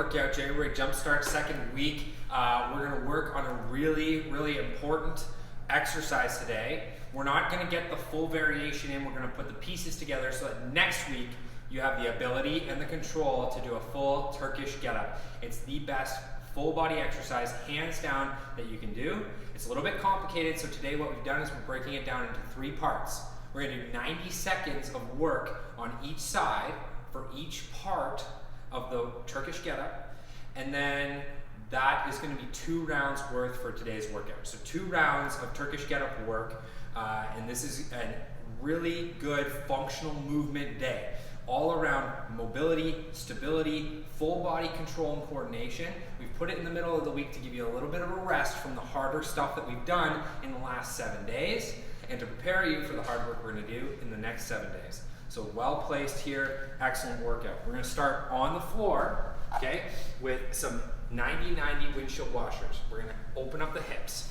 workout, January Jumpstart, second week. We're gonna work on a really important exercise today. We're not gonna get the full variation in. We're gonna put the pieces together so that next week you have the ability and the control to do a full Turkish Getup. It's the best full body exercise, hands down, that you can do. It's a little bit complicated, so today what we've done is we're breaking it down into 3 parts. We're gonna do 90 seconds of work on each side for each part of the Turkish Getup, and then that is going to be 2 rounds worth for today's workout. So 2 rounds of Turkish Getup work, and this is a really good functional movement day. All around mobility, stability, full body control and coordination. We've put it in the middle of the week to give you a little bit of a rest from the harder stuff that we've done in the last 7 days, and to prepare you for the hard work we're going to do in the next 7 days. So well placed here, excellent workout. We're going to start on the floor, okay, with some 90-90 windshield washers. We're going to open up the hips.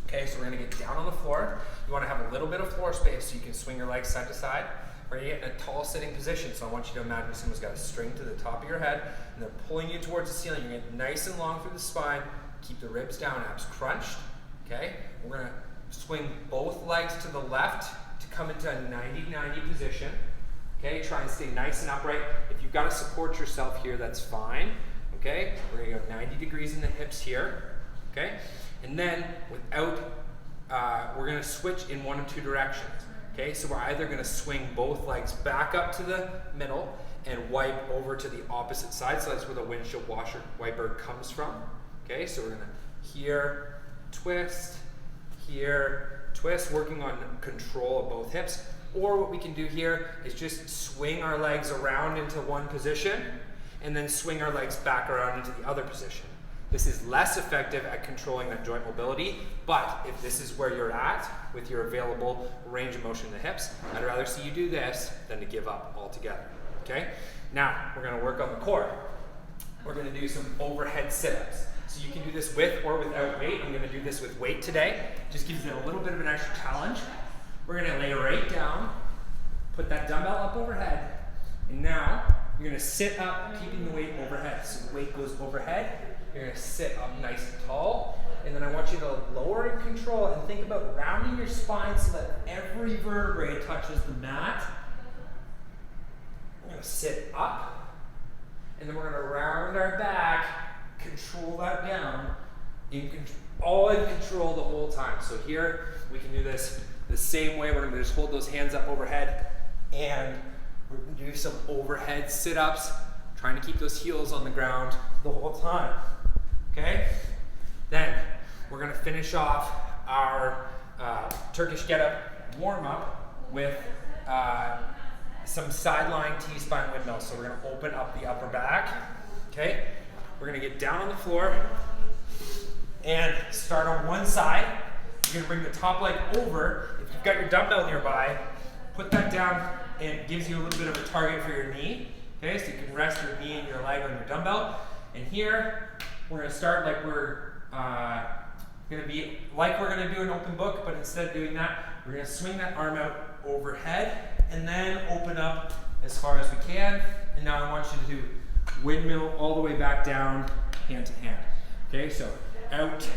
Okay, so we're going to get down on the floor. You want to have a little bit of floor space so you can swing your legs side to side. We're going to get in a tall sitting position, so I want you to imagine someone's got a string to the top of your head and they're pulling you towards the ceiling. You're going to get nice and long through the spine. Keep the ribs down, abs crunched. Okay, we're going to swing both legs to the left to come into a 90-90 position. Okay, try and stay nice and upright. If you've got to support yourself here, that's fine. Okay, we're going to go 90 degrees in the hips here. Okay, and then we're going to switch in 1 of 2 directions. Okay, so we're either going to swing both legs back up to the middle and wipe over to the opposite side. So that's where the windshield wiper comes from. Okay, so we're going to here, twist, working on control of both hips. Or what we can do here is just swing our legs around into one position and then swing our legs back around into the other position. This is less effective at controlling that joint mobility, but if this is where you're at with your available range of motion in the hips, I'd rather see you do this than to give up altogether, okay? Now, we're gonna work on the core. We're gonna do some overhead sit-ups. So you can do this with or without weight. I'm gonna do this with weight today. Just gives it a little bit of an extra challenge. We're gonna lay right down, put that dumbbell up overhead, and now you're gonna sit up, keeping the weight overhead. So the weight goes overhead. You're gonna sit up nice and tall, and then I want you to lower and control and think about rounding your spine so that every vertebrae touches the mat. We're gonna sit up, and then we're gonna round our back, control that down, all in control the whole time. So here, we can do this the same way. We're gonna just hold those hands up overhead, and we're gonna do some overhead sit-ups, trying to keep those heels on the ground the whole time. Okay? Then we're gonna finish off our Turkish Getup warm-up with some sideline T-spine windmill. So we're gonna open up the upper back. Okay? We're gonna get down on the floor and start on one side. You're gonna bring the top leg over. If you've got your dumbbell nearby, put that down, and it gives you a little bit of a target for your knee. Okay, so you can rest your knee and your leg on your dumbbell. And here, we're gonna start like we're gonna do an open book, but instead of doing that, we're gonna swing that arm out overhead and then open up as far as we can. And now I want you to do windmill all the way back down, hand to hand. Okay, so out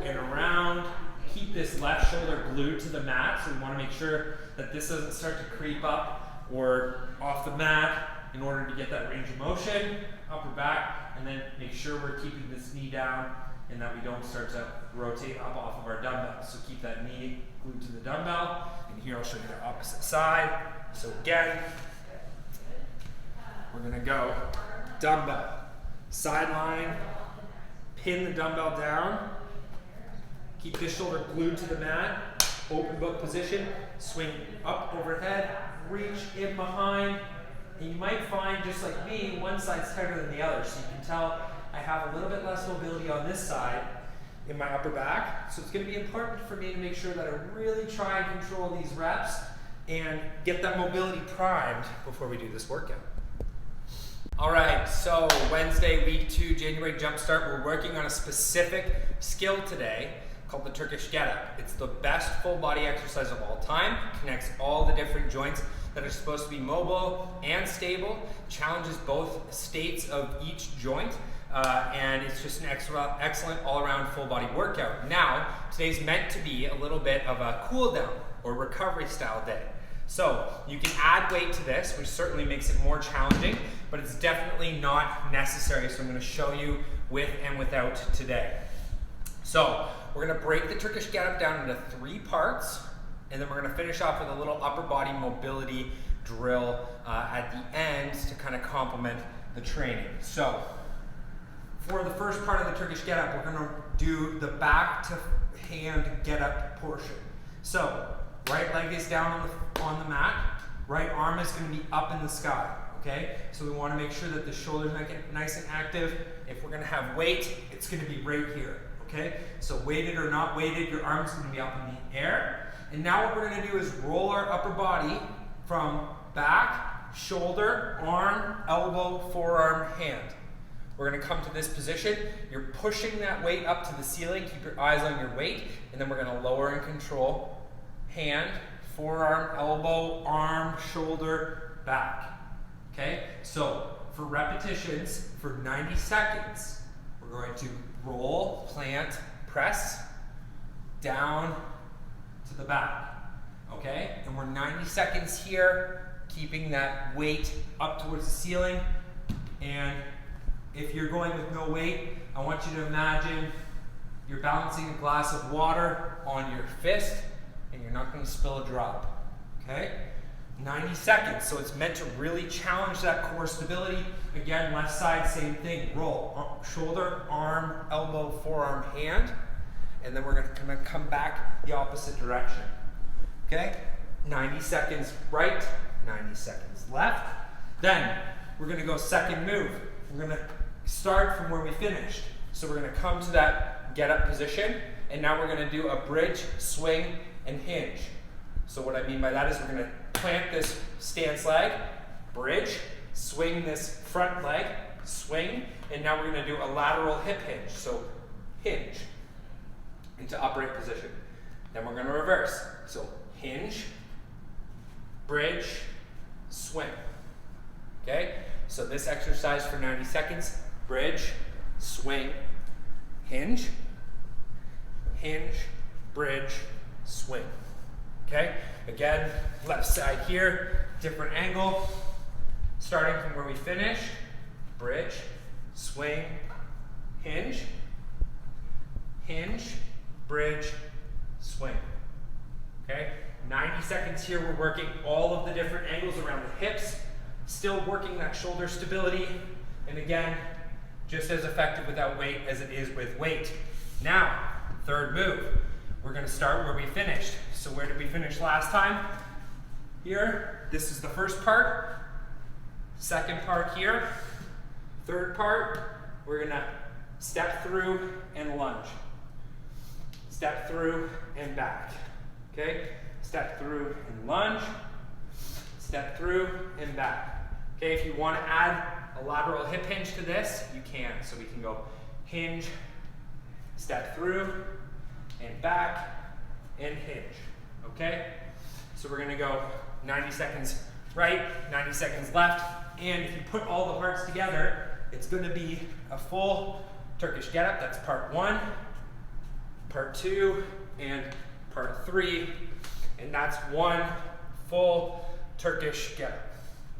and around. Keep this left shoulder glued to the mat, so we want to make sure that this doesn't start to creep up or off the mat in order to get that range of motion, upper back, and then make sure we're keeping this knee down and that we don't start to rotate up off of our dumbbell. So keep that knee glued to the dumbbell, and here I'll show you the opposite side. So again, we're gonna go dumbbell, sideline, pin the dumbbell down, keep this shoulder glued to the mat, open book position, swing up overhead, reach in behind, and you might find, just like me, one side's tighter than the other. So you can tell I have a little bit less mobility on this side in my upper back. So it's gonna be important for me to make sure that I really try and control these reps and get that mobility primed before we do this workout. All right, so Wednesday, week 2, January Jumpstart. We're working on a specific skill today called the Turkish Getup. It's the best full body exercise of all time. It connects all the different joints that are supposed to be mobile and stable, challenges both states of each joint. and it's just an excellent all-around full-body workout. Now, today's meant to be a little bit of a cool-down or recovery style day. So you can add weight to this, which certainly makes it more challenging, but it's definitely not necessary. So I'm going to show you with and without today. So we're going to break the Turkish Getup down into 3 parts, and then we're going to finish off with a little upper body mobility drill at the end to kind of complement the training. So for the first part of the Turkish Getup, we're going to do the back to hand get up portion. So right leg is down on the mat, right arm is going to be up in the sky, okay? So we want to make sure that the shoulders get nice and active. If we're going to have weight, it's going to be right here, okay? So weighted or not weighted, your arm's going to be up in the air. And now what we're going to do is roll our upper body from back, shoulder, arm, elbow, forearm, hand. We're going to come to this position. You're pushing that weight up to the ceiling. Keep your eyes on your weight. And then we're going to lower and control. Hand, forearm, elbow, arm, shoulder, back. Okay? So for repetitions, for 90 seconds, we're going to roll, plant, press, down to the back. Okay? And we're 90 seconds here, keeping that weight up towards the ceiling. And if you're going with no weight, I want you to imagine you're balancing a glass of water on your fist, and you're not going to spill a drop, okay? 90 seconds, so it's meant to really challenge that core stability. Again, left side, same thing. Roll, shoulder, arm, elbow, forearm, hand, and then we're going to come back the opposite direction, okay? 90 seconds right, 90 seconds left. Then we're going to go second move. We're going to start from where we finished. So we're going to come to that get up position, and now we're going to do a bridge, swing, and hinge. So what I mean by that is we're going to plant this stance leg, bridge, swing this front leg, swing, and now we're going to do a lateral hip hinge. So hinge into upright position. Then we're going to reverse. So hinge, bridge, swing. Okay? So this exercise for 90 seconds, bridge, swing, hinge, hinge, bridge, swing. Okay? Again, left side here, different angle. Starting from where we finished, bridge, swing, hinge, hinge, bridge, swing. Okay? 90 seconds here, we're working all of the different angles around the hips, still working that shoulder stability, and again, just as effective without weight as it is with weight. Now, third move. We're going to start where we finished. So where did we finish last time? Here. This is the first part. Second part here. Third part, we're going to step through and lunge. Step through and back. Okay? Step through and lunge. Step through and back. Okay, if you want to add a lateral hip hinge to this, you can. So we can go hinge, step through, and back, and hinge, okay? So we're gonna go 90 seconds right, 90 seconds left, and if you put all the parts together, it's gonna be a full Turkish Getup. That's part 1, part 2, and part 3, and that's one full Turkish Getup.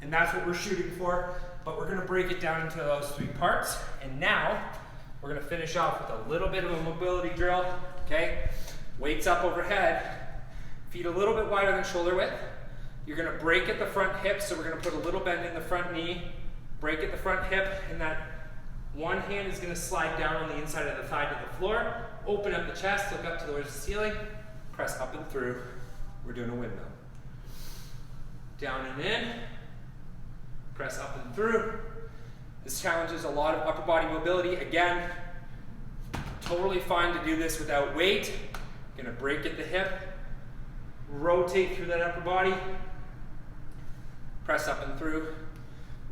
And that's what we're shooting for, but we're gonna break it down into those 3 parts, and now we're gonna finish off with a little bit of a mobility drill. Okay, weights up overhead, feet a little bit wider than shoulder width. You're going to break at the front hip, so we're going to put a little bend in the front knee, break at the front hip, and that one hand is going to slide down on the inside of the thigh to the floor. Open up the chest, look up towards the ceiling, press up and through. We're doing a windmill. Down and in, press up and through. This challenges a lot of upper body mobility. Again, totally fine to do this without weight. Gonna break at the hip, rotate through that upper body, press up and through.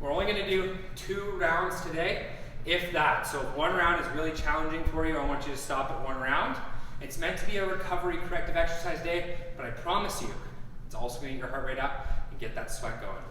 We're only gonna do 2 rounds today, if that. So if 1 round is really challenging for you, I want you to stop at 1 round. It's meant to be a recovery corrective exercise day, but I promise you, it's also gonna get your heart rate up and get that sweat going.